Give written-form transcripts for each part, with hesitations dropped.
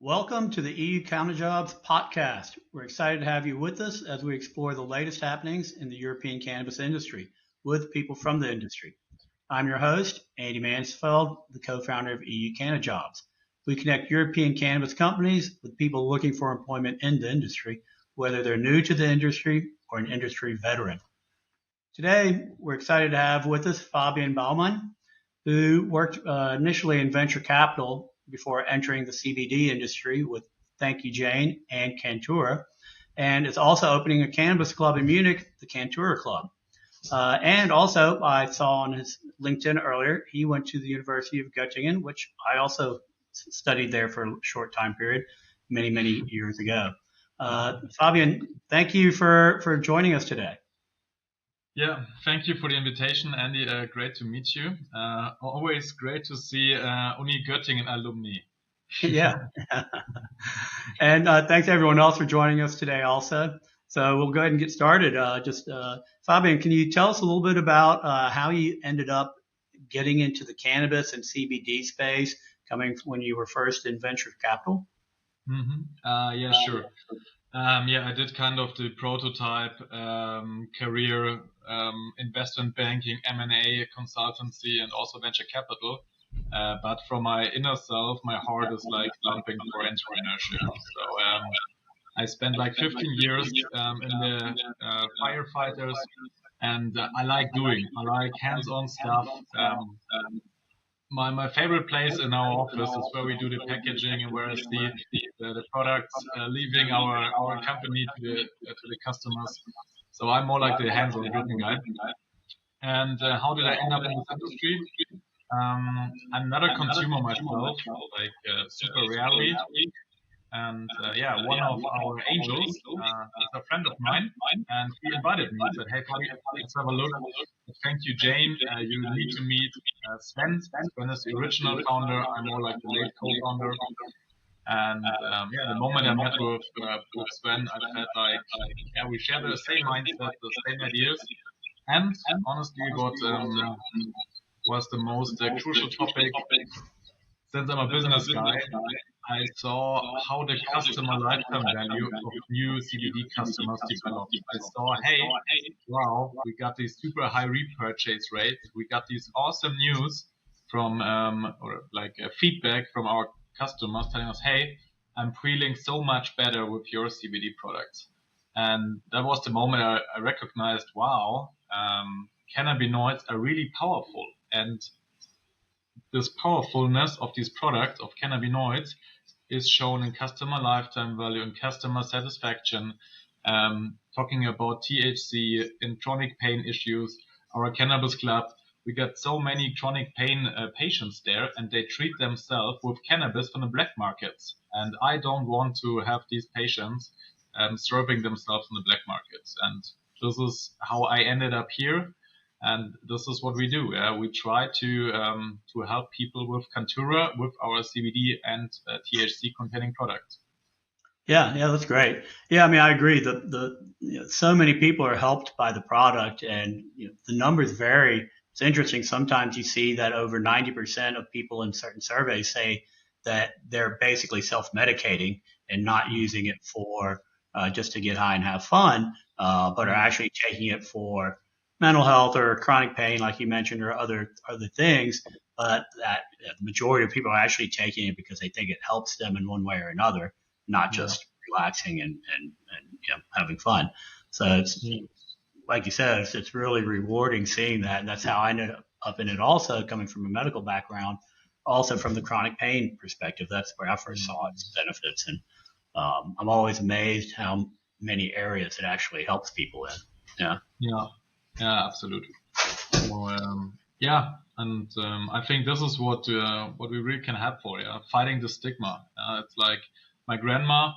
Welcome to the EUCannaJobs Potcast. We're excited to have you with us as we explore the latest happenings in the European cannabis industry with people from the industry. I'm your host, Andy Mannsfeld, the co-founder of EUCannaJobs. We connect European cannabis companies with people looking for employment in the industry, whether they're new to the industry or an industry veteran. Today, we're excited to have with us Fabian Baumann, who worked initially in venture capital before entering the CBD industry with Thank You Jane and Cantura, and is also opening a cannabis club in Munich, the Cantura Club. And also, I saw on his LinkedIn earlier, he went to the University of Göttingen, which I also studied there for a short time period, many years ago. Fabian, thank you for joining us today. Yeah, thank you for the invitation, Andy. Great to meet you. Always great to see Uni Göttingen alumni. Yeah. And thanks everyone else for joining us today also. So we'll go ahead and get started. Fabian, can you tell us a little bit about how you ended up getting into the cannabis and CBD space, coming when you were first in venture capital? Yeah, sure. I did kind of the prototype career, investment banking, M&A, consultancy, and also venture capital. But from my inner self, my heart is like thumping for entrepreneurship. So I spent like 15 years in the firefighters, and I like hands-on stuff. My favorite place in our office is where we do the packaging and where I see the products leaving our company to the customers. So I'm more like the hands-on driven guy. And how did I end up in this industry? I'm not a consumer myself, like super rarely. And one of our angels is a friend of mine, and he invited me and said, "Hey, Fabi, let's have a look. Thank you, Jane. You need to meet Sven. Sven is the original founder. I'm more like the late co-founder." And the moment I met with Sven, I felt like, we share the same mindset, the same ideas. And honestly, what was the most crucial topic, since I'm a business guy, I saw how the customer lifetime value of new CBD customers developed. I saw, hey, wow, we got these super high repurchase rates. We got these awesome news from, feedback from our customers telling us, hey, I'm feeling so much better with your CBD products. And that was the moment I recognized, wow, cannabinoids are really powerful. And this powerfulness of these products, of cannabinoids, is shown in customer lifetime value and customer satisfaction. Talking about THC in chronic pain issues, our cannabis club, we got so many chronic pain patients there, and they treat themselves with cannabis from the black markets. And I don't want to have these patients serving themselves in the black markets. And this is how I ended up here. And this is what we do. We try to help people with Cantura, with our CBD and THC containing products. Yeah, that's great. Yeah, I mean, I agree. So many people are helped by the product, and the numbers vary. It's interesting. Sometimes you see that over 90% of people in certain surveys say that they're basically self-medicating and not using it for just to get high and have fun, but are actually taking it for mental health or chronic pain, like you mentioned, or other things. But that the majority of people are actually taking it because they think it helps them in one way or another, not just relaxing and having fun. So it's like you said, it's really rewarding seeing that, and that's how I ended up in it. Also, coming from a medical background, also from the chronic pain perspective, that's where I first saw its benefits, and I'm always amazed how many areas it actually helps people in. Yeah, absolutely. So, I think this is what we really can have for fighting the stigma. It's like my grandma.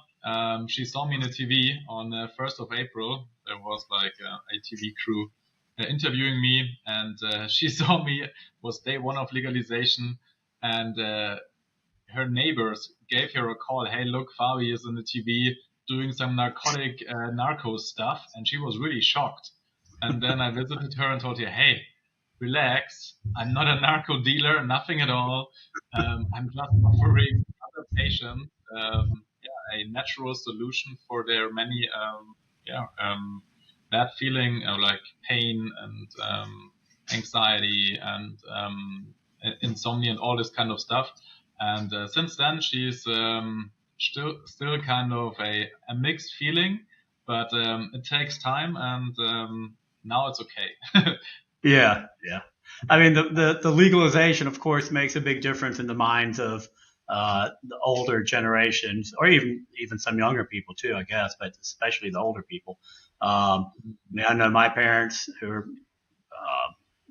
She saw me on the TV on 1st of April. There was like a TV crew interviewing me, and she saw me. It was day one of legalization, and her neighbors gave her a call. Hey, look, Fabi is on the TV doing some narco stuff, and she was really shocked. And then I visited her and told her, hey, relax. I'm not a narco dealer, nothing at all. I'm just offering other patients a natural solution for their many bad feeling like pain and anxiety and insomnia and all this kind of stuff. And since then, she's still kind of a mixed feeling, but it takes time, and now it's okay. Yeah, yeah. I mean, the legalization, of course, makes a big difference in the minds of the older generations, or even some younger people too, I guess, but especially the older people. I mean, I know my parents, who are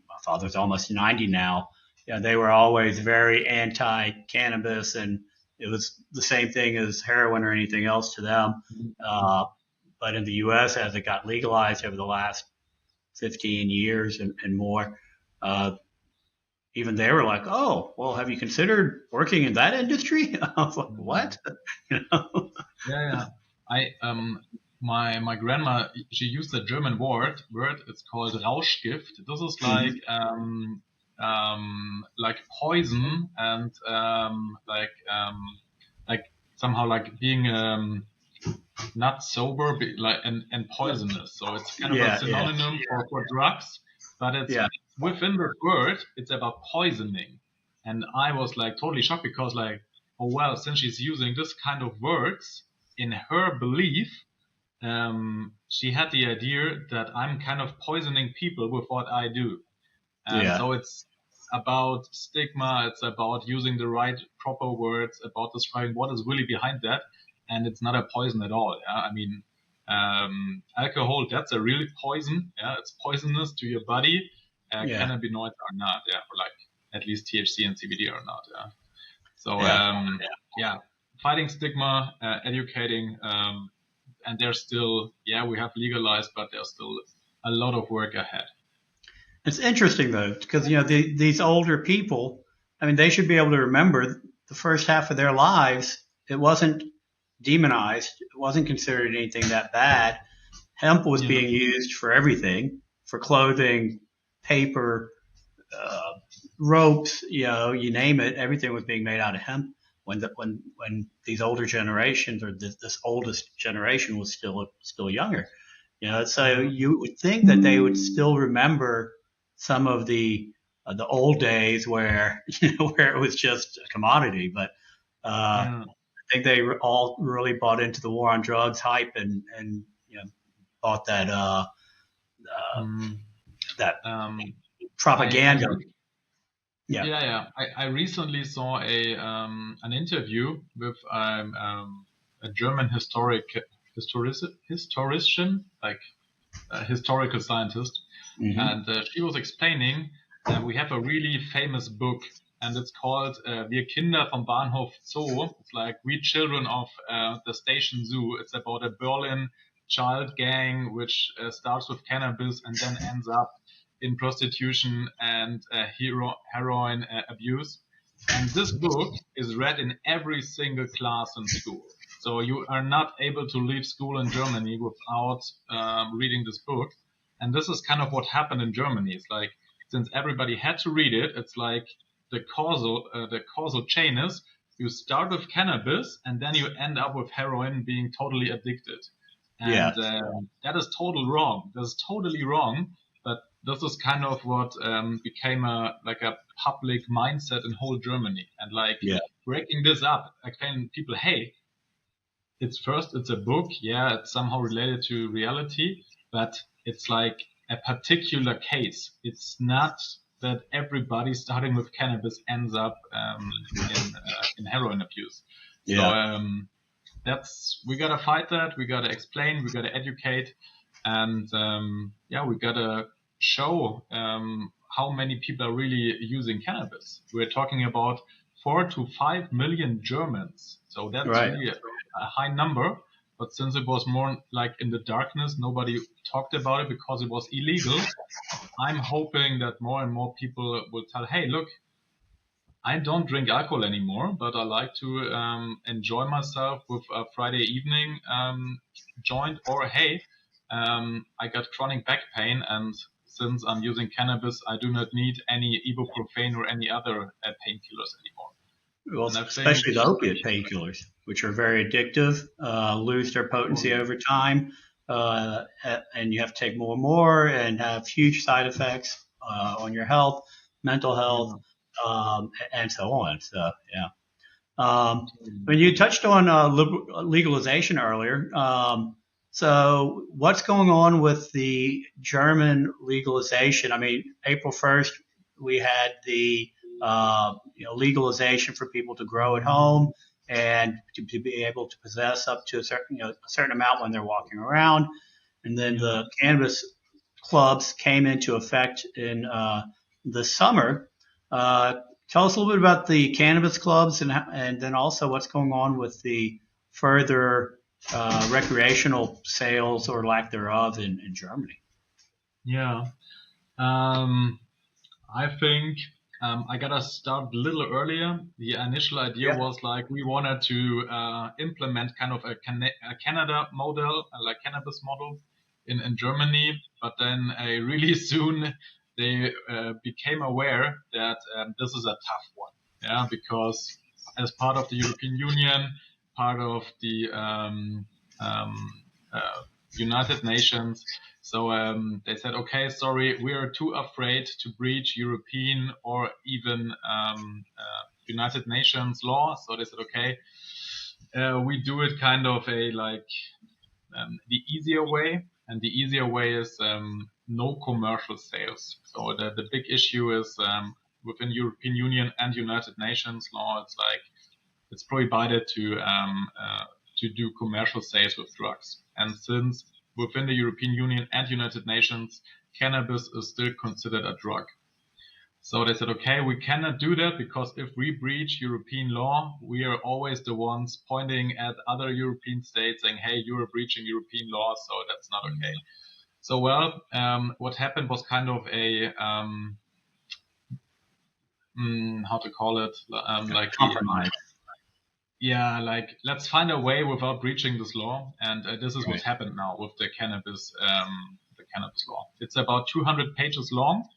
my father's almost 90 now. Yeah, they were always very anti-cannabis, and it was the same thing as heroin or anything else to them. Uh, but in the U.S., as it got legalized over the last 15 years and more, uh, even they were like, "Oh, well, have you considered working in that industry?" I was like, "What?" you know? Yeah, yeah. My grandma, she used a German word. It's called Rauschgift. This is like poison and like somehow like being not sober, like and poisonous. So it's kind of a Yeah, yeah, synonym for drugs, but it's yeah, within the word, it's about poisoning. And I was like totally shocked because like, oh well, since she's using this kind of words in her belief, she had the idea that I'm kind of poisoning people with what I do. And yeah, so it's about stigma, it's about using the right proper words, about describing what is really behind that. And it's not a poison at all. Yeah? I mean, alcohol, that's a really poison. Yeah, it's poisonous to your body. yeah, Cannabinoids are not, yeah, or like at least THC and CBD are not. Yeah. So, yeah. yeah, fighting stigma, educating, and there's still, yeah, we have legalized, but there's still a lot of work ahead. It's interesting though, because these older people, I mean, they should be able to remember the first half of their lives. It wasn't demonized. It wasn't considered anything that bad. Hemp was Yeah. being used for everything, for clothing, paper, uh, ropes, you name it. Everything was being made out of hemp when these older generations, or this oldest generation, was still younger. So Mhm. you would think that they would still remember some of the old days where where it was just a commodity. But Yeah. I think they all really bought into the war on drugs hype, and bought Mm. that Um, I propaganda. Yeah. yeah, yeah. I recently saw an interview with a German historian, like a historical scientist, Hmm. and she was explaining we have a really famous book, and it's called Wir Kinder vom Bahnhof Zoo. It's like We Children of the Station Zoo. It's about a Berlin child gang which starts with cannabis and then ends up in prostitution and heroin abuse. And this book is read in every single class in school. So you are not able to leave school in Germany without reading this book. And this is kind of what happened in Germany. It's like since everybody had to read it, it's like the causal chain is you start with cannabis and then you end up with heroin being totally addicted. Yeah. And that is total wrong. That is totally wrong. But this is kind of what became a public mindset in whole Germany. And like Yeah. breaking this up, explaining to people, hey, it's a book, yeah, it's somehow related to reality, but it's like a particular case. It's not that everybody starting with cannabis ends up in heroin abuse. So Yeah. that's we gotta fight that. We gotta explain. We gotta educate, and yeah, we gotta show how many people are really using cannabis. We're talking about 4 to 5 million Germans, so that's Right. really a high number. But since it was more like in the darkness, nobody talked about it because it was illegal. I'm hoping that more and more people will tell, hey, look, I don't drink alcohol anymore, but I like to enjoy myself with a Friday evening joint. Or hey, I got chronic back pain, and since I'm using cannabis, I do not need any ibuprofen or any other painkillers anymore. Well, And I think, especially the opiate painkillers, which are very addictive, lose their potency over time, and you have to take more and more, and have huge side effects on your health, mental health, yeah, and so on. So, yeah. When you touched on legalization earlier, so what's going on with the German legalization? I mean, April 1st, we had the legalization for people to grow at home and to be able to possess up to a certain amount when they're walking around. And then yeah. the cannabis clubs came into effect in the summer. Uh, Tell us a little bit about the cannabis clubs and then also what's going on with the further recreational sales or lack thereof in Germany. Yeah. Um, I think I gotta start a little earlier. The initial idea Yeah. was like we wanted to implement kind of a Canada model, like cannabis model in Germany, but then really soon they became aware that this is a tough one, yeah, because as part of the European Union, part of the um, uh, United Nations. So they said, okay, sorry, we are too afraid to breach European or even United Nations law. So they said, okay, we do it kind of a like the easier way. And the easier way is no commercial sales. So the big issue is within European Union and United Nations law, it's like it's prohibited to do commercial sales with drugs. And since within the European Union and United Nations, cannabis is still considered a drug. So they said, okay, we cannot do that because if we breach European law, we are always the ones pointing at other European states saying, hey, you are breaching European law, so that's not okay. So, well, what happened was kind of a, how to call it, like Compromise. yeah, like let's find a way without breaching this law, and this is Right. what's happened now with the cannabis law. It's about 200 pages long,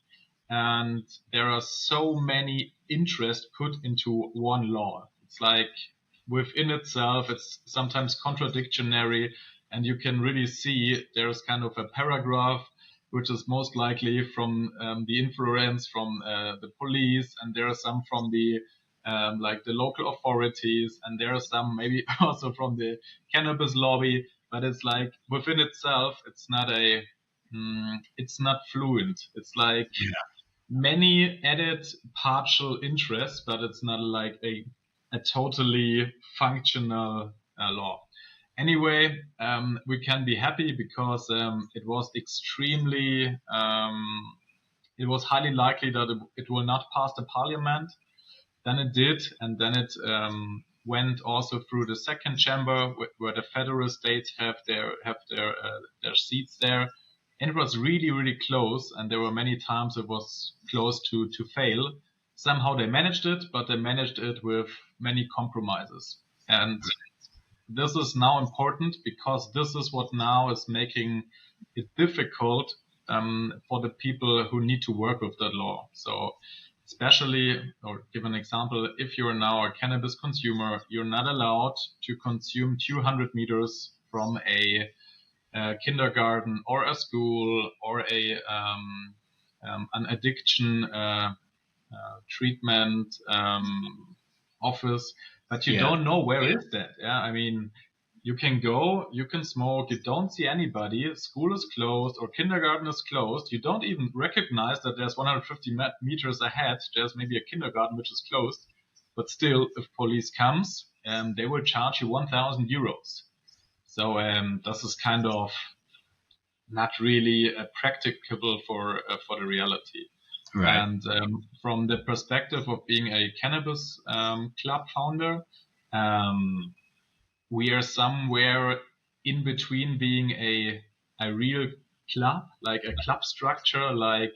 and there are so many interests put into one law. It's like within itself, it's sometimes contradictory, and you can really see there's kind of a paragraph which is most likely from the influence from the police, and there are some from the like the local authorities, and there are some maybe also from the cannabis lobby. But it's like within itself, it's not fluent. It's like many added partial interests, but it's not like a totally functional law. Anyway, we can be happy because it was highly likely that it will not pass the parliament. Then it did, and then it went also through the second chamber, where the federal states have their seats there. And it was really, really close, and there were many times it was close to fail. Somehow they managed it, but they managed it with many compromises. And this is now important because this is what now is making it difficult for the people who need to work with that law. So especially, or give an example, if you're now a cannabis consumer, you're not allowed to consume 200 meters from a kindergarten or a school or an addiction treatment office, but you Yeah. don't know where is that. Yeah, I mean, you can go, you can smoke, you don't see anybody. School is closed or kindergarten is closed. You don't even recognize that there's 150 meters ahead. There's maybe a kindergarten which is closed, but still, if police comes, they will charge you 1,000 euros. So this is kind of not really practicable for the reality. Right. And from the perspective of being a cannabis club founder, um, we are somewhere in between being a real club, like a club structure, like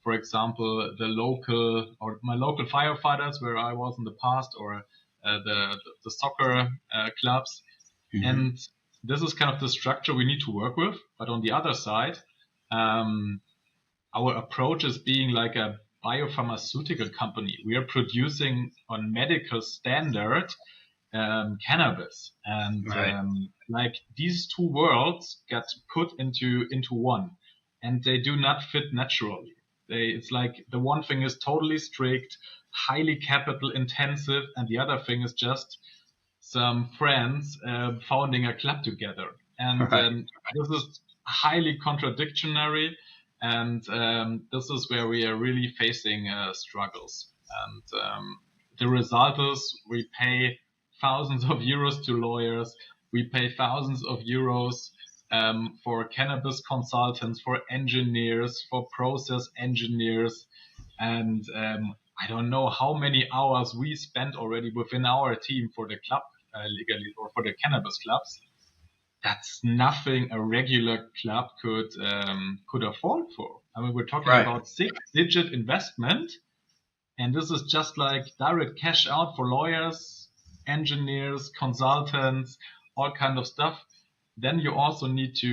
for example my local firefighters where I was in the past, or the soccer clubs, Mm-hmm. and this is kind of the structure we need to work with. But on the other side, um, our approach is being like a biopharmaceutical company. We are producing on medical standard cannabis, and Right. like these two worlds get put into one, and they do not fit naturally. It's like the one thing is totally strict, highly capital intensive, and the other thing is just some friends founding a club together. And Right. this is highly contradictory, and this is where we are really facing struggles. And the result is we pay thousands of euros to lawyers, we pay thousands of euros for cannabis consultants, for engineers, for process engineers, and I don't know how many hours we spent already within our team for the club legally, or for the cannabis clubs. That's nothing a regular club could afford for. I mean, we're talking Right. about 6-digit investment, and this is just like direct cash out for lawyers, engineers, consultants, all kind of stuff. Then you also need to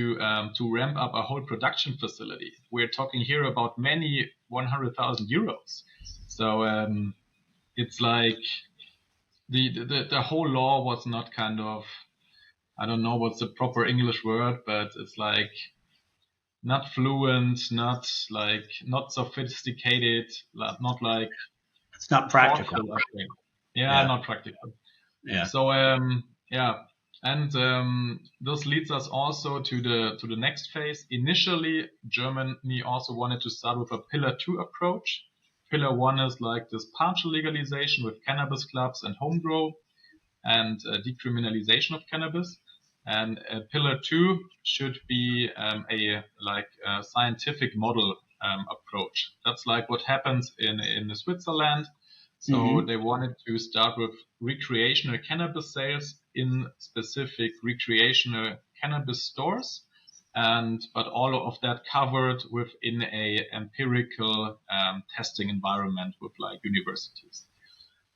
ramp up a whole production facility. We're talking here about many 100,000 euros. So it's like the whole law was not kind of, I don't know what's the proper English word, but it's like not fluent, not sophisticated, not like It's not practical. thoughtful, I think. Yeah, Yeah. not practical. Yeah. So yeah, and this leads us also to the next phase. Initially, Germany also wanted to start with a pillar 2 approach. Pillar 1 is like this partial legalization with cannabis clubs and home grow, and decriminalization of cannabis. And pillar 2 should be a scientific model approach. That's like what happens in Switzerland. So they wanted to start with recreational cannabis sales in specific recreational cannabis stores, but all of that covered within a empirical testing environment with like universities.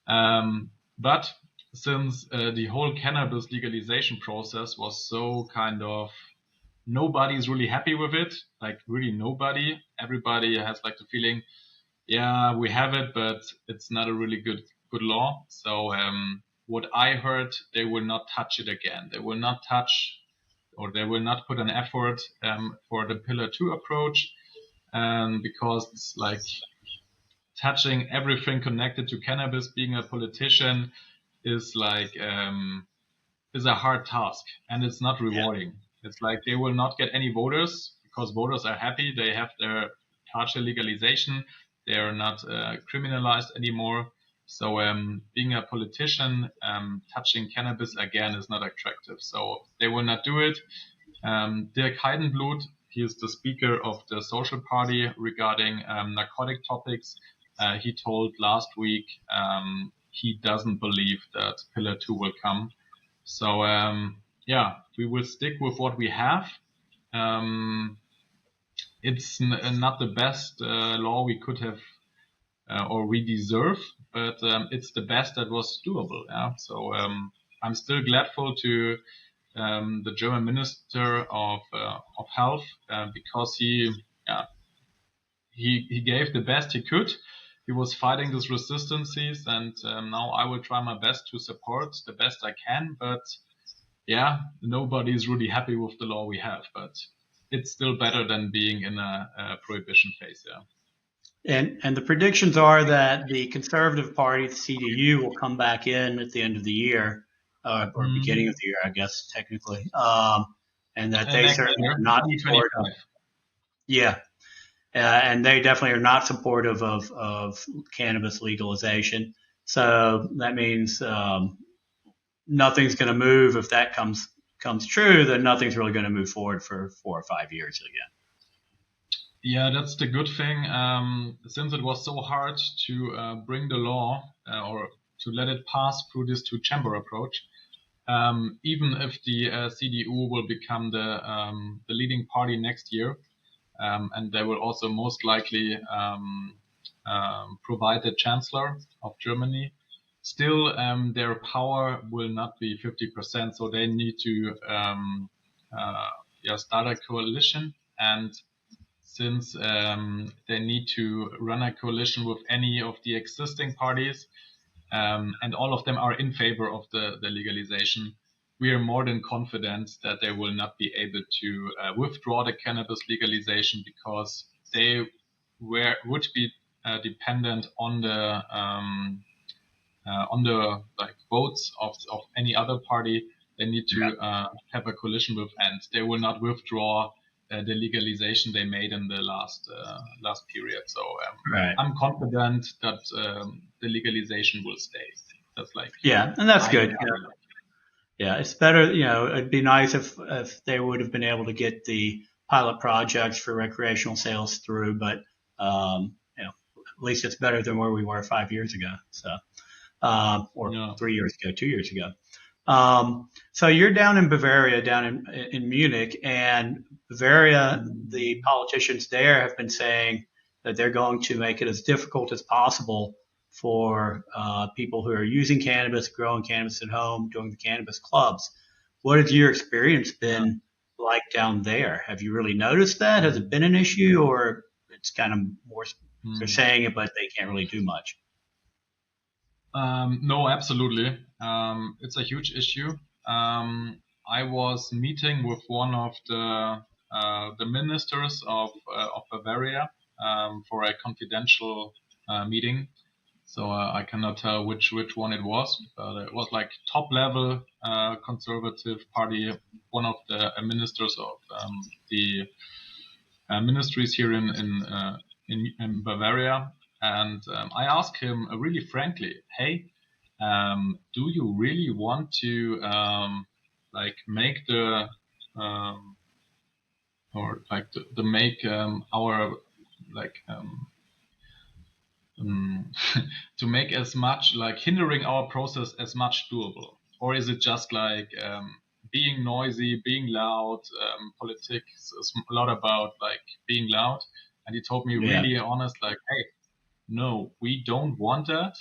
But since the whole cannabis legalization process was so kind of, nobody's really happy with it, like really nobody. Everybody has like the feeling, yeah, we have it, but it's not a really good law. So what I heard, they will not touch it again. They will not touch, or they will not put an effort for the pillar 2 approach, because it's like touching everything connected to cannabis. Being a politician is like is a hard task, and it's not rewarding. It's like they will not get any voters because voters are happy. They have their partial legalization. They are not criminalized anymore. So being a politician, touching cannabis again is not attractive. So they will not do it. Dirk Heidenblut, he is the speaker of the Social Party regarding narcotic topics. He told last week he doesn't believe that Pillar 2 will come. So yeah, we will stick with what we have. It's not the best law we could have or we deserve, but it's the best that was doable. Yeah? So I'm still grateful to the German Minister of Health because he gave the best he could. He was fighting these resistances, and now I will try my best to support the best I can. But yeah, nobody is really happy with the law we have, but it's still better than being in a prohibition phase. Yeah. And the predictions are that the Conservative Party, the CDU, will come back in at the end of the year, or beginning of the year, I guess, technically, and that they Next certainly year, are not supportive. 2025. Yeah, and they definitely are not supportive of cannabis legalization. So that means nothing's going to move if that comes true. Then nothing's really going to move forward for 4 or 5 years again. Yeah, that's the good thing. Since it was so hard to bring the law or to let it pass through this two-chamber approach, even if the CDU will become the leading party next year, and they will also most likely provide the chancellor of Germany, still their power will not be 50%. So they need to start a coalition, and since they need to run a coalition with any of the existing parties, and all of them are in favor of the legalization. We are more than confident that they will not be able to withdraw the cannabis legalization, because they would be dependent on the like votes of any other party. They need to have a coalition with, and they will not withdraw the legalization they made in the last period. So I'm confident that the legalization will stay. That's like and that's good. Yeah, it's better. It'd be nice if they would have been able to get the pilot projects for recreational sales through, but at least it's better than where we were 5 years ago. So, or 3 years ago, 2 years ago. So you're down in Bavaria, down in Munich, and Bavaria, the politicians there have been saying that they're going to make it as difficult as possible for people who are using cannabis, growing cannabis at home, doing the cannabis clubs. What has your experience been like down there? Have you really noticed that? Has it been an issue, or it's kind of more they're saying it, but they can't really do much? No, absolutely. It's a huge issue. I was meeting with one of the ministers of Bavaria for a confidential meeting. So I cannot tell which one it was, but it was like top level conservative party, one of the ministers of the ministries here in Bavaria. And I asked him really frankly, hey, do you really want to like make the or like to make our like to make as much like hindering our process as much doable, or is it just like being noisy, being loud? Politics is a lot about like being loud. And he told me really honest, like, hey, no, we don't want that.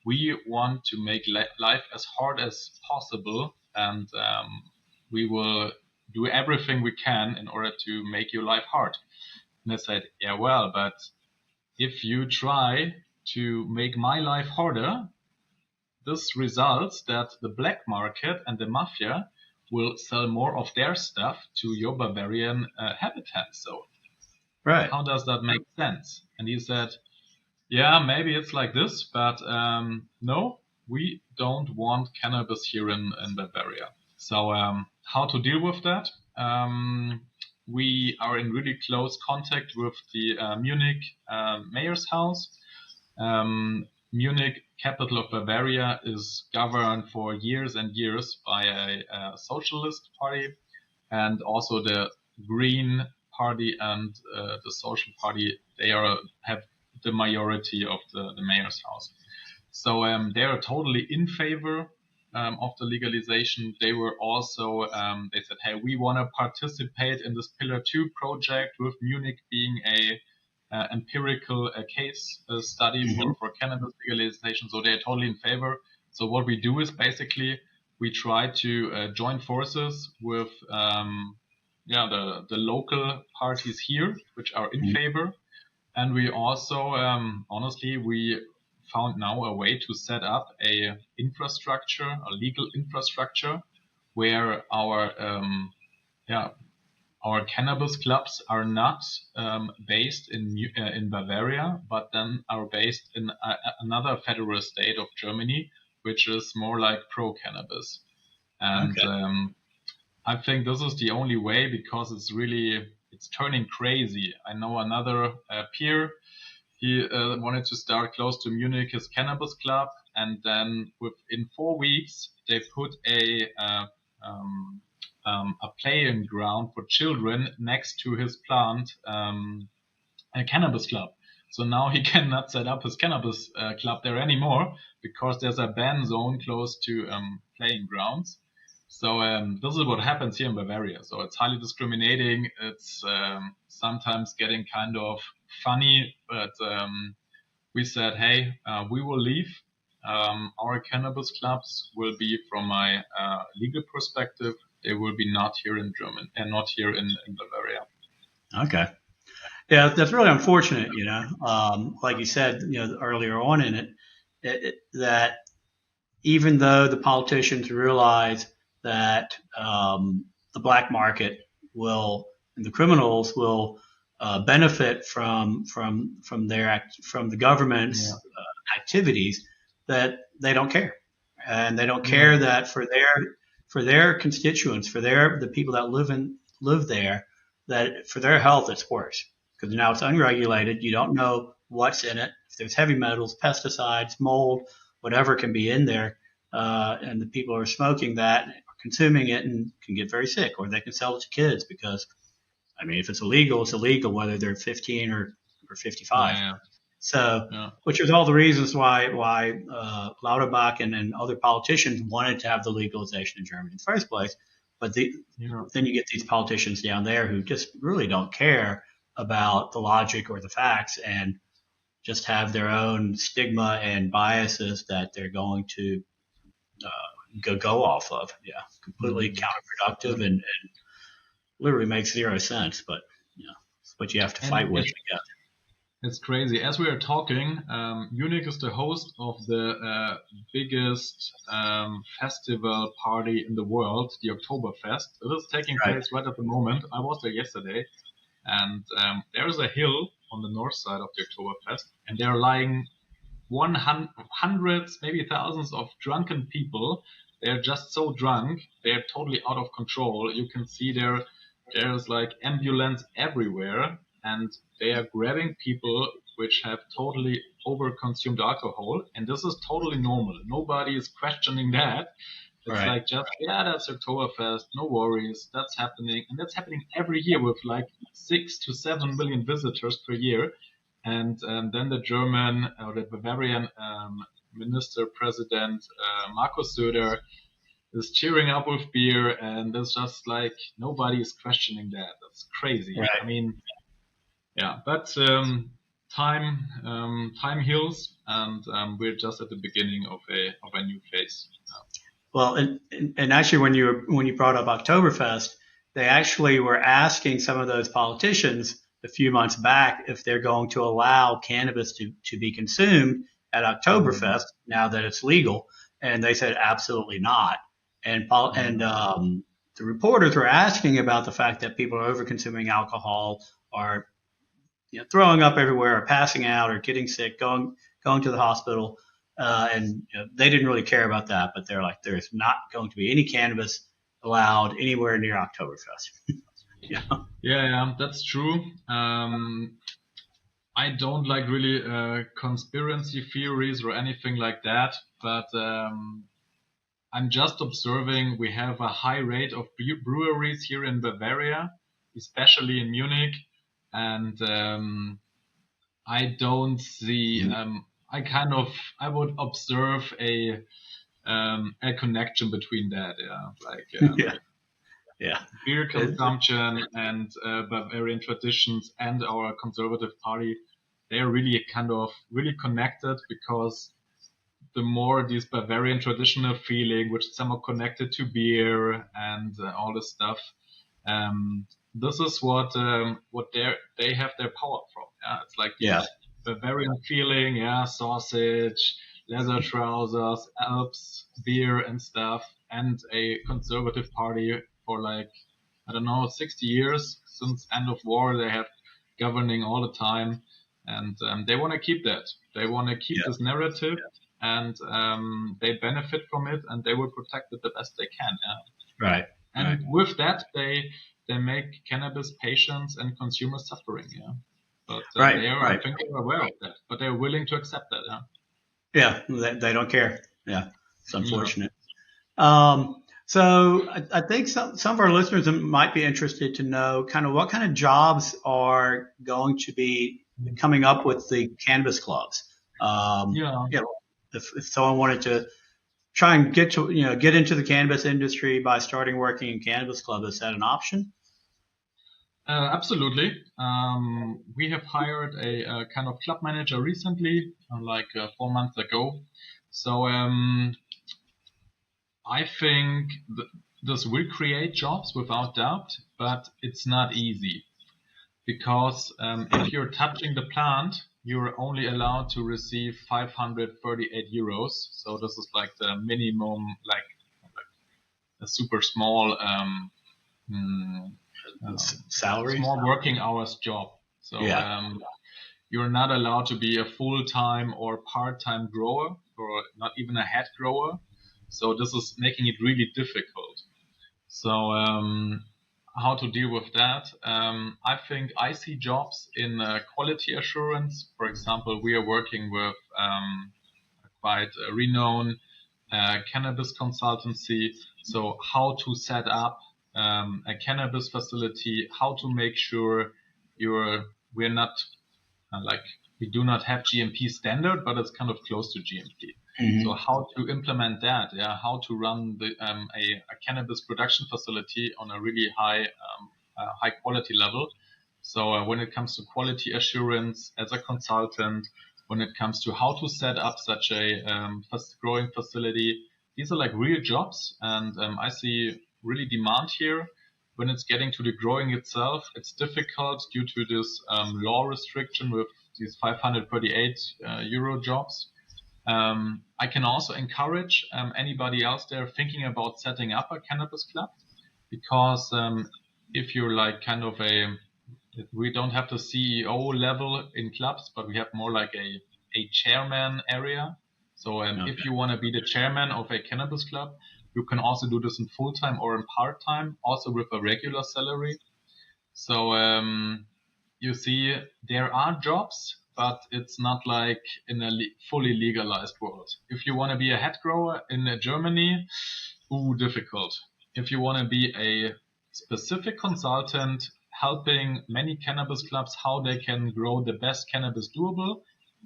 We want to make life as hard as possible, and we will do everything we can in order to make your life hard. And I said, yeah, well, but if you try to make my life harder, this results that the black market and the mafia will sell more of their stuff to your Bavarian habitat. So how does that make sense? And he said, yeah, maybe it's like this, but no, we don't want cannabis here in Bavaria. So how to deal with that? We are in really close contact with the Munich mayor's house. Munich, capital of Bavaria, is governed for years and years by a socialist party, and also the Green Party and the Social Party. They have the majority of the mayor's house. So they are totally in favor of the legalization. They were also, they said, hey, we want to participate in this Pillar 2 project, with Munich being a empirical case study for cannabis legalization. So they're totally in favor. So what we do is basically we try to join forces with the local parties here, which are in favor. And we also, honestly, we found now a way to set up a legal infrastructure, where our cannabis clubs are not based in Bavaria, but then are based in another federal state of Germany, which is more like pro-cannabis. And I think this is the only way, because it's turning crazy. I know another peer, he wanted to start close to Munich his cannabis club, and then within 4 weeks they put a playing ground for children next to his plant, a cannabis club. So now he cannot set up his cannabis club there anymore, because there's a ban zone close to playing grounds. So this is what happens here in Bavaria. So it's highly discriminating. It's sometimes getting kind of funny, but we said, hey, we will leave. Our cannabis clubs will be, from my legal perspective, they will be not here in Germany and not here in Bavaria. Okay. Yeah, that's really unfortunate. Like you said, earlier on in that even though the politicians realize that the black market will and the criminals will benefit from the government's Yeah, activities, that they don't care, and they don't yeah, care that for their constituents, the people that live there, that for their health it's worse because now it's unregulated. You don't know what's in it. If there's heavy metals, pesticides, mold, whatever can be in there, and the people are smoking that, are consuming it, and can get very sick, or they can sell it to kids because, I mean, if it's illegal, it's illegal whether they're 15 or 55. yeah, So, yeah, which is all the reasons why Lauterbach and other politicians wanted to have the legalization in Germany in the first place. But yeah, then you get these politicians down there who just really don't care about the logic or the facts, and just have their own stigma and biases that they're going to go off of. Yeah, completely mm, yeah. counterproductive, and literally makes zero sense. But it's what you have to And fight with, I guess. it's crazy. As we are talking, Munich is the host of the biggest festival party in the world, the Oktoberfest. It is taking Right, place right at the moment. I was there yesterday, and there is a hill on the north side of the Oktoberfest, and there are lying hundreds, maybe thousands of drunken people. They're just so drunk, they're totally out of control. You can see there's like ambulance everywhere, and they are grabbing people which have totally overconsumed alcohol, and this is totally normal. Nobody is questioning that. It's right, like just yeah, that's Oktoberfest, no worries, that's happening, and that's happening every year with like 6 to 7 million visitors per year. And then the German or the Bavarian minister president Markus Söder is cheering up with beer, and it's just like nobody is questioning that. That's crazy. I right. mean, yeah, but time heals, and we're just at the beginning of a new phase. Well, and actually, when you brought up Oktoberfest, they actually were asking some of those politicians a few months back if they're going to allow cannabis to be consumed at Mm, Oktoberfest now that it's legal, and they said absolutely not. And mm, the reporters were asking about the fact that people are over consuming alcohol, are throwing up everywhere, or passing out, or getting sick, going to the hospital, and they didn't really care about that. But they're like, there's not going to be any cannabis allowed anywhere near Oktoberfest. Yeah, yeah, yeah, that's true. I don't like really conspiracy theories or anything like that, but I'm just observing we have a high rate of breweries here in Bavaria, especially in Munich, and I don't see. I would observe a connection between that. Yeah, like yeah, yeah. beer It, consumption and Bavarian traditions and our conservative party. They are really kind of really connected because the more this Bavarian traditional feeling, which is somehow connected to beer and all this stuff. This is what they have their power from. Yeah, it's like yeah, this Bavarian feeling. Yeah, sausage, leather trousers, Alps, beer and stuff, and a conservative party for like I don't know 60 years since end of war. They have governing all the time, and they want to keep that. They want to keep yeah. this narrative and they benefit from it and they will protect it the best they can. Yeah. Right, right, And with that, they make cannabis patients and consumers suffering. Yeah, but right, they are, I right. think, they're aware of that, but they're willing to accept that. Yeah. Yeah, they don't care. Yeah, it's Yeah. unfortunate. So I think some of our listeners might be interested to know kind of what kind of jobs are going to be coming up with the cannabis clubs. Yeah. You know, if someone wanted to try and get into the cannabis industry by starting working in cannabis club, is that an option? Absolutely. We have hired a kind of club manager recently, like 4 months ago. So I think this will create jobs without doubt, but it's not easy. because if you're touching the plant, you're only allowed to receive 538 euros. So this is like the minimum, like a super small salary, small working hours job. So you're not allowed to be a full-time or part-time grower, or not even a head grower. So this is making it really difficult. So how to deal with that? I think I see jobs in quality assurance. For example, we are working with quite a renowned cannabis consultancy. So how to set up a cannabis facility, how to make sure we're not we do not have GMP standard, but it's kind of close to GMP. Mm-hmm. So how to implement that? Yeah, how to run a cannabis production facility on a really high quality level. So when it comes to quality assurance as a consultant, when it comes to how to set up such a growing facility, these are like real jobs, and I see really demand here. When it's getting to the growing itself, it's difficult due to this law restriction with these 538 euro jobs. I can also encourage anybody else there thinking about setting up a cannabis club, because if you're like kind of we don't have the CEO level in clubs, but we have more like a chairman area. So if you want to be the chairman of a cannabis club, you can also do this in full-time or in part-time, also with a regular salary. So you see, there are jobs, but it's not like in a fully legalized world. If you want to be a head grower in Germany, difficult. If you want to be a specific consultant helping many cannabis clubs how they can grow the best cannabis doable,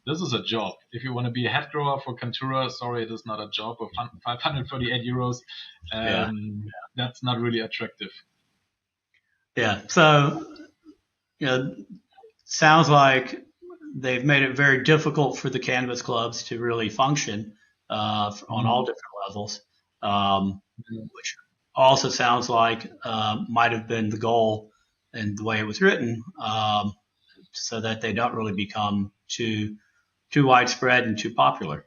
this is a job. If you want to be a head grower for Cantura, sorry, it is not a job of 538 euros. That's not really attractive. Yeah. So, sounds like they've made it very difficult for the cannabis clubs to really function on all different levels, which also sounds like might have been the goal and the way it was written, so that they don't really become too widespread and too popular.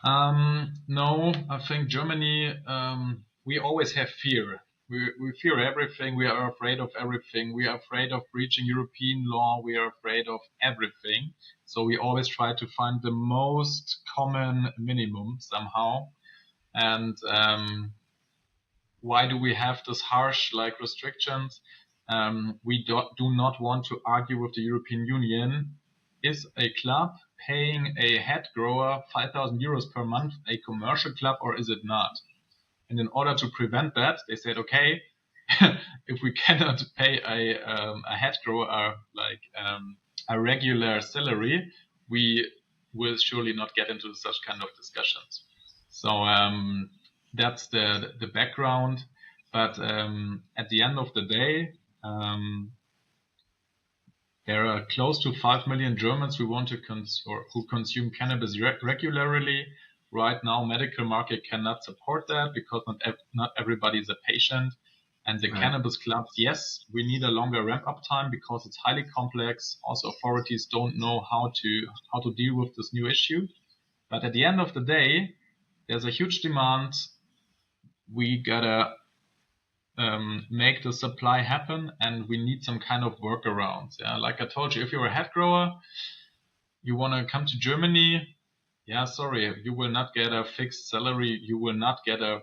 No, I think Germany, we always have fear. We fear everything. We are afraid of everything. We are afraid of breaching European law. We are afraid of everything. So we always try to find the most common minimum somehow. And why do we have this harsh restrictions? We do not want to argue with the European Union. Is a club paying a head grower 5,000 euros per month a commercial club, or is it not? And in order to prevent that, they said, okay, if we cannot pay a head grower a regular salary, we will surely not get into such kind of discussions. So that's the background. But at the end of the day, there are close to 5 million Germans who want to who consume cannabis regularly. Right now, medical market cannot support that because not everybody is a patient. And the cannabis clubs, yes, we need a longer ramp-up time because it's highly complex. Also, authorities don't know how to deal with this new issue. But at the end of the day, there's a huge demand. We gotta make the supply happen, and we need some kind of workarounds. Yeah, like I told you, if you're a head grower, you want to come to Germany. Yeah, sorry, you will not get a fixed salary. You will not get a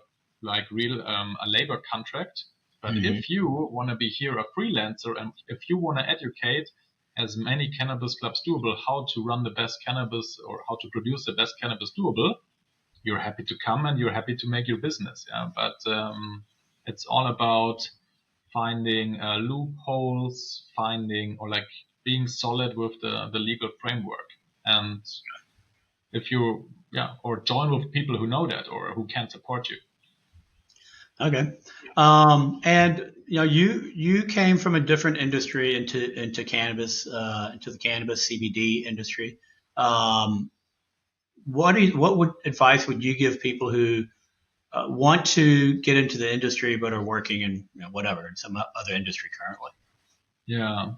real a labor contract. But if you want to be here a freelancer, and if you want to educate as many cannabis clubs doable how to run the best cannabis or how to produce the best cannabis doable, you're happy to come and you're happy to make your business. Yeah, but it's all about finding loopholes, being solid with the legal framework. And if you, or join with people who know that or who can support you. Okay. And you came from a different industry into cannabis, into the cannabis CBD industry. What advice would you give people who want to get into the industry but are working in whatever in some other industry currently? Yeah.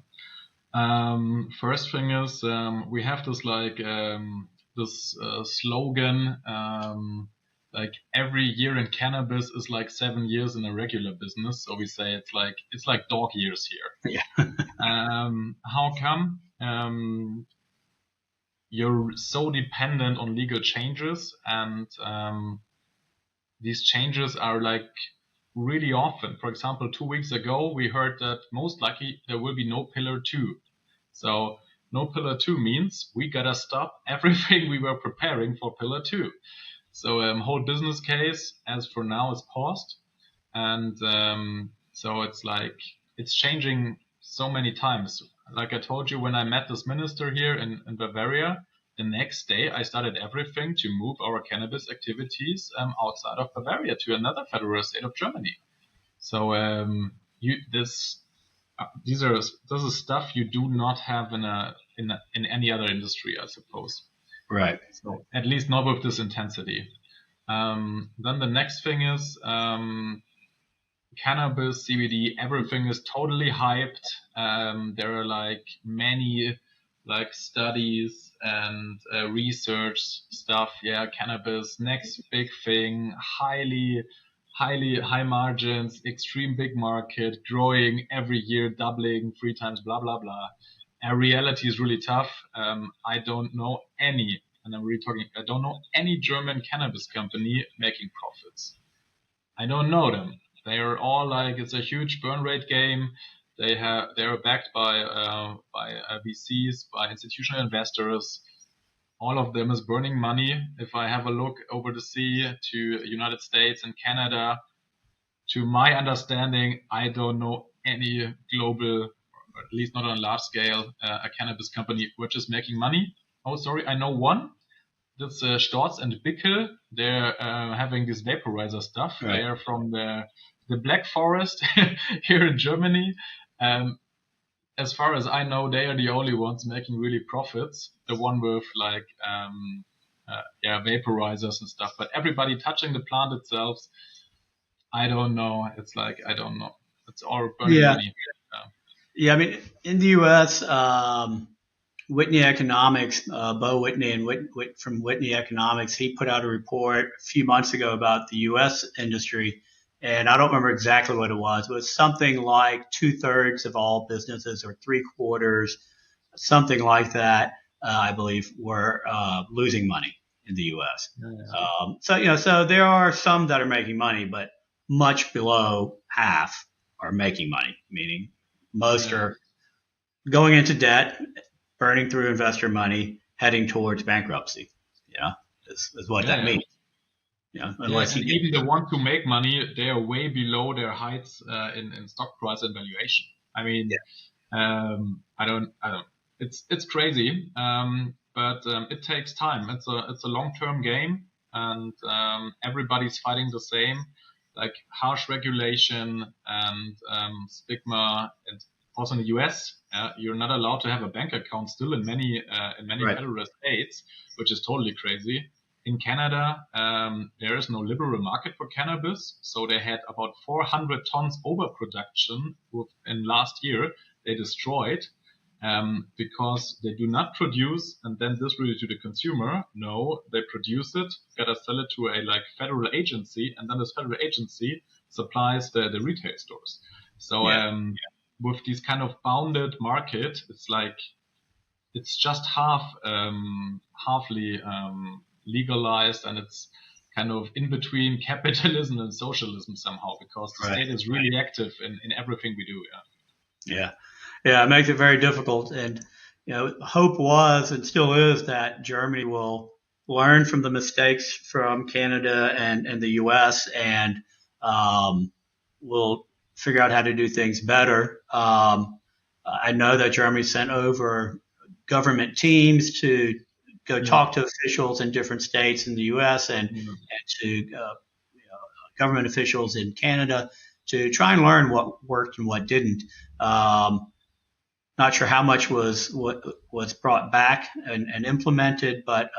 First thing is we have this this slogan like every year in cannabis is like 7 years in a regular business. So we say it's like dog years here. Yeah. How come? You're so dependent on legal changes, and these changes are like really often. For example, 2 weeks ago, we heard that most likely there will be no pillar two. So no pillar two means we gotta stop everything we were preparing for pillar two. So whole business case as for now is paused, and so it's like it's changing so many times. Like I told you, when I met this minister here in Bavaria, the next day I started everything to move our cannabis activities outside of Bavaria to another federal state of Germany. So this is stuff you do not have in any other industry, I suppose. Right. So at least not with this intensity. Then the next thing is cannabis, CBD, everything is totally hyped. There are like many like studies and research stuff. Yeah, cannabis, next big thing, high margins, extreme big market, growing every year, doubling 3 times, blah blah blah. Reality is really tough. I don't know any, and I'm really talking. I don't know any German cannabis company making profits. I don't know them. They are all like it's a huge burn rate game. They are backed by VCs, by institutional investors. All of them is burning money. If I have a look over the sea to United States and Canada, to my understanding, I don't know any global, or at least not on a large scale, a cannabis company which is making money. Oh, sorry, I know one. That's Storz and Bickel. They're having this vaporizer stuff. Right. They're from the Black Forest here in Germany. As far as I know, they are the only ones making really profits. The one with like vaporizers and stuff. But everybody touching the plant itself, I don't know. It's like I don't know. It's all burning money. Yeah. I mean, in the U.S., Whitney Economics, Bo Whitney and from Whitney Economics, he put out a report a few months ago about the U.S. industry, and I don't remember exactly what it was. It was something like 2/3 of all businesses, or 3/4, something like that. I believe were losing money in the U.S. So there are some that are making money, but much below half are making money, meaning most are going into debt, burning through investor money, heading towards bankruptcy. Yeah, is what that means. Unless even the ones who make money, they are way below their heights in stock price and valuation. I mean, I don't. It's crazy, but it takes time. It's a long-term game, and everybody's fighting the same, like harsh regulation and stigma. And also in the US, you're not allowed to have a bank account still in many federal states, which is totally crazy. In Canada, there is no liberal market for cannabis, so they had about 400 tons overproduction in last year. They destroyed because they do not produce and then distribute to the consumer. No, they produce it, gotta sell it to a like federal agency, and then this federal agency supplies the retail stores. So with this kind of bounded market, it's like it's just halfly legalized, and it's kind of in between capitalism and socialism somehow, because the state is really active in everything we do. Yeah, it makes it very difficult. And hope was and still is that Germany will learn from the mistakes from Canada and the U.S. and will figure out how to do things better. I know that Germany sent over government teams to go talk to officials in different states in the U.S. and to government officials in Canada to try and learn what worked and what didn't. Not sure how much was brought back and implemented, but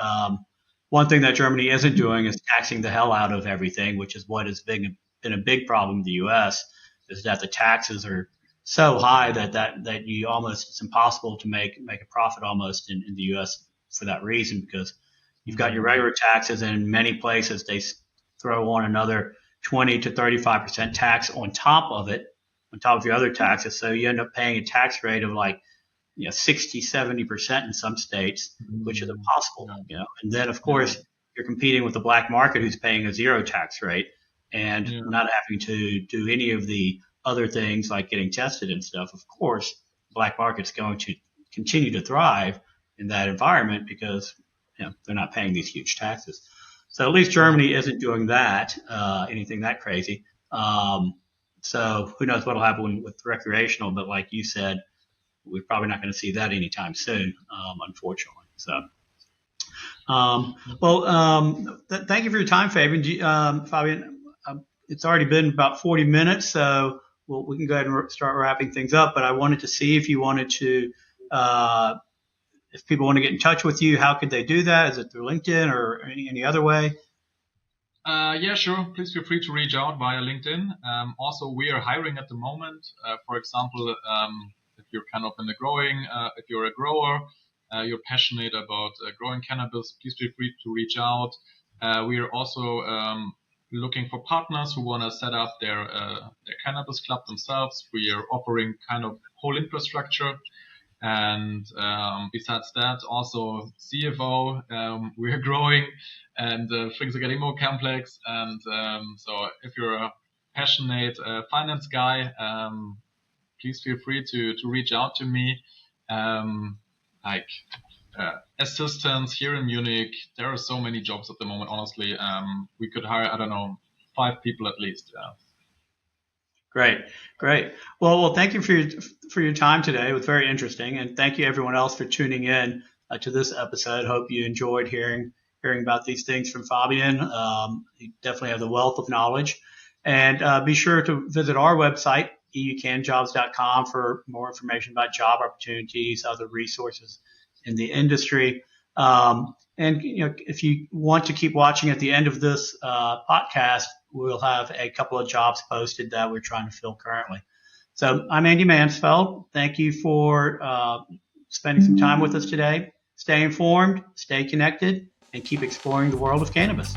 one thing that Germany isn't doing is taxing the hell out of everything, which is what has been a big problem in the U.S. is that the taxes are so high that you almost, it's impossible to make a profit almost in the U.S. for that reason, because you've got your regular taxes, and in many places they throw on another 20 to 35% tax on top of it, on top of your other taxes. So you end up paying a tax rate of like 60, 70% in some states, which is impossible. And then of course you're competing with the black market, who's paying a zero tax rate and not having to do any of the other things like getting tested and stuff. Of course, the black market's going to continue to thrive in that environment because they're not paying these huge taxes. So at least Germany isn't doing that, anything that crazy. So who knows what'll happen with recreational, but like you said, we're probably not going to see that anytime soon, unfortunately. So, thank you for your time, Fabian. Fabian, it's already been about 40 minutes, so we can go ahead and start wrapping things up. But I wanted to see if you wanted to, if people want to get in touch with you, how could they do that? Is it through LinkedIn or any other way? Yeah, sure. Please feel free to reach out via LinkedIn. Also, we are hiring at the moment. For example, if you're kind of if you're a grower, you're passionate about growing cannabis, please feel free to reach out. We are also looking for partners who want to set up their cannabis club themselves. We are offering kind of whole infrastructure. And besides that, also CFO, we're growing and things are getting more complex. And so if you're a passionate finance guy, please feel free to reach out to me. Assistants here in Munich, there are so many jobs at the moment, honestly. We could hire, 5 people at least. Great. Well, thank you for your time today. It was very interesting, and thank you everyone else for tuning in to this episode. Hope you enjoyed hearing about these things from Fabian. You definitely have the wealth of knowledge, and be sure to visit our website, EUCannaJobs.com, for more information about job opportunities, other resources in the industry. And if you want to keep watching at the end of this podcast, we'll have a couple of jobs posted that we're trying to fill currently. So I'm Andy Mannsfeld. Thank you for spending some time with us today. Stay informed, stay connected, and keep exploring the world of cannabis.